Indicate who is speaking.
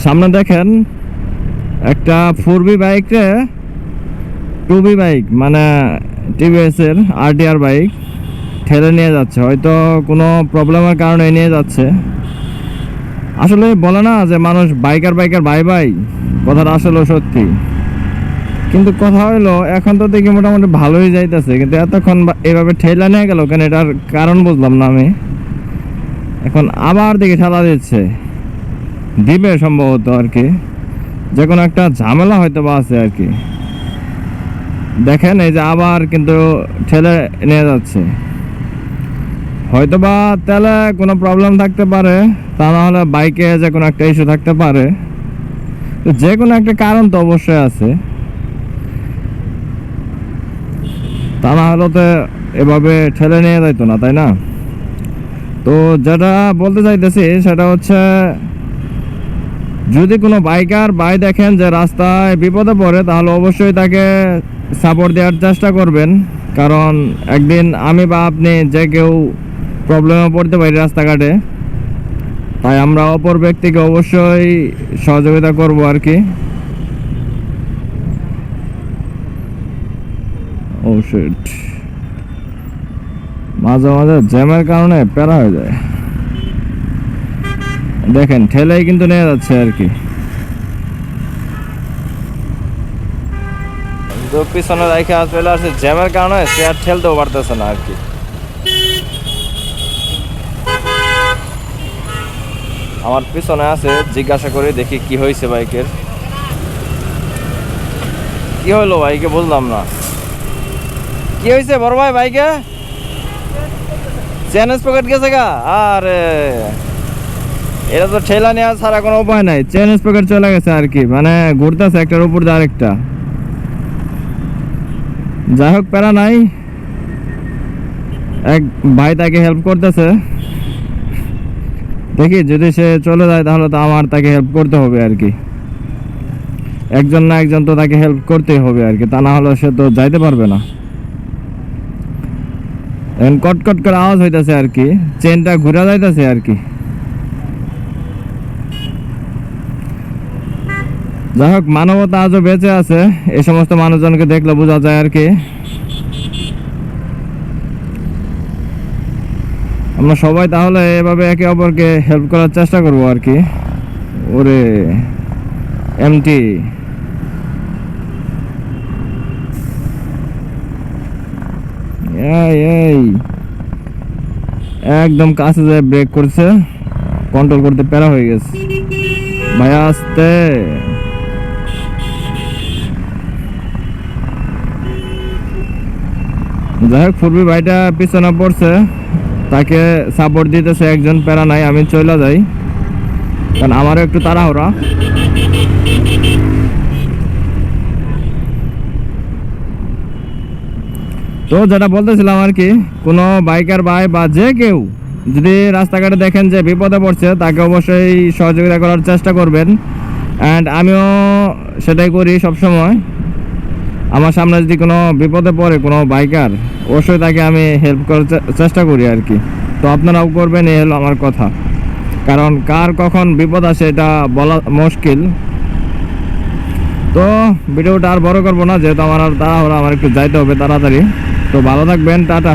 Speaker 1: সামনে দেখেন একটা 4B বাইকে 2B বাইক মানে টিভিএস এর আরটিআর বাইক ঠেলে নিয়ে যাচ্ছে, হয়তো কোনো প্রবলেমের কারণে নিয়ে যাচ্ছে। আসলে বলে না যে মানুষ বাইকার ভাই ভাই, কথাটা আসলে সত্যি। কিন্তু কথা হইলো এখন তো দেখি মোটামুটি ভালোই যাইতেছে, কিন্তু এতক্ষণ এভাবে ঠেলা নিয়ে গেল কেন, এটার কারণ বুঝলাম না আমি। এখন আবার দেখি ঠেলা দিবে সম্ভবত আর কি, যে কোনো একটা ঝামেলা হয়তো বা আছে আর কি। দেখেন এই যে আবার কিন্তু ঠেলে নিয়ে যাচ্ছে, হয়তো বা তেলে কোনো প্রবলেম থাকতে পারে, তা না হলে বাইকে যে কোনো একটা ইস্যু থাকতে পারে। যে কোনো একটা কারণ তো অবশ্যই আছে, তা না হলে তো এভাবে ঠেলে নিয়ে যাইতো না, তাই না? তো যেটা বলতে চাইতেছি সেটা হচ্ছে, যদি কোনো বাইকার ভাই দেখেন যে রাস্তায় বিপদে পড়ে, তাহলে অবশ্যই তাকে সাপোর্ট দেওয়ার চেষ্টা করবেন। কারণ একদিন আমি বা আপনি যে কেউ প্রবলেমে পড়তে পারি রাস্তাঘাটে, তাই আমরা অপর ব্যক্তিকে অবশ্যই সহযোগিতা করব আর কি। মাঝে মাঝে জ্যামের কারণে প্যারা হয়ে যায়। দেখেন ঠেলেই কিন্তু নিয়ে যাচ্ছে আর কি। পিছনে রাইখে চলে আসছে, জ্যামের কারণে সে আর ঠেলতেও পারতেছে না আর কি। আমার পিছনে আছে, জিজ্ঞাসা করে দেখি কি হয়েছে বাইকের। কি হইলো বাইকে বুঝলাম না, কি হয়েছে বড় ভাই? বাইকে চেন স্পকেট গেছে গা? আরে এটা তো ঠেলা নেওয়া ছাড়া কোনো উপায় নাই, চেন স্পকেট চলে গেছে আর কি, মানে ঘুরতেছে একটার উপর দিয়ে আরেকটা। যাই হোক, প্যারা নাই, এক ভাই তাকে হেল্প করতেছে। দেখি যদি সে চলে যায় তাহলে তো আমার তাকে হেল্প করতে হবে আর কি। একজন না একজন তো তাকে হেল্প করতেই হবে আর কি, তা না হলে সে তো যাইতে পারবে না। এখন কটকট করে আওয়াজ হইতেছে আর কি, চেনটা ঘুরা যাইতেছে আর কি। যাই হোক, মানবতা আজও বেঁচে আছে, এই সমস্ত মানুষজনকে দেখলে বোঝা যায় আর কি। আমরা সবাই তাহলে এভাবে একে অপরকে হেল্প করার চেষ্টা করবো আর কি। ওরে এমটি, এই একদম কাছে যায় ব্রেক করছে, কন্ট্রোল করতে প্যারা হয়ে গেছে। ভাইয়া আসতে যাই হোক, ফুরবি ভাইটা পিছনে পড়ছে, তাকে সাপোর্ট দিতেছে একজন, প্যারা নাই, আমি চলে যাই কারণ আমারও একটু তাড়াহুড়া। তো যেটা বলতেছিলাম আর কি, কোনো বাইকার ভাই বা যে কেউ যদি রাস্তাঘাটে দেখেন যে বিপদে পড়ছে, তাকে অবশ্যই সহযোগিতা করার চেষ্টা করবেন। অ্যান্ড আমিও সেটাই করি সবসময়। আমার সামনে যদি কোনো বিপদে পড়ে কোনো বাইকার, অবশ্যই তাকে আমি হেল্প করার চেষ্টা করি আর কি। তো আপনারাও করবেন, এই হলো আমার কথা। কারণ কার কখন বিপদ আসে এটা বলা মুশকিল। তো ভিডিওটা আর বড় করবো না, যেহেতু আমার আর তাড়াহুড়া, আমার একটু যাইতে হবে তাড়াতাড়ি। তো ভালো থাকবেন, টাটা।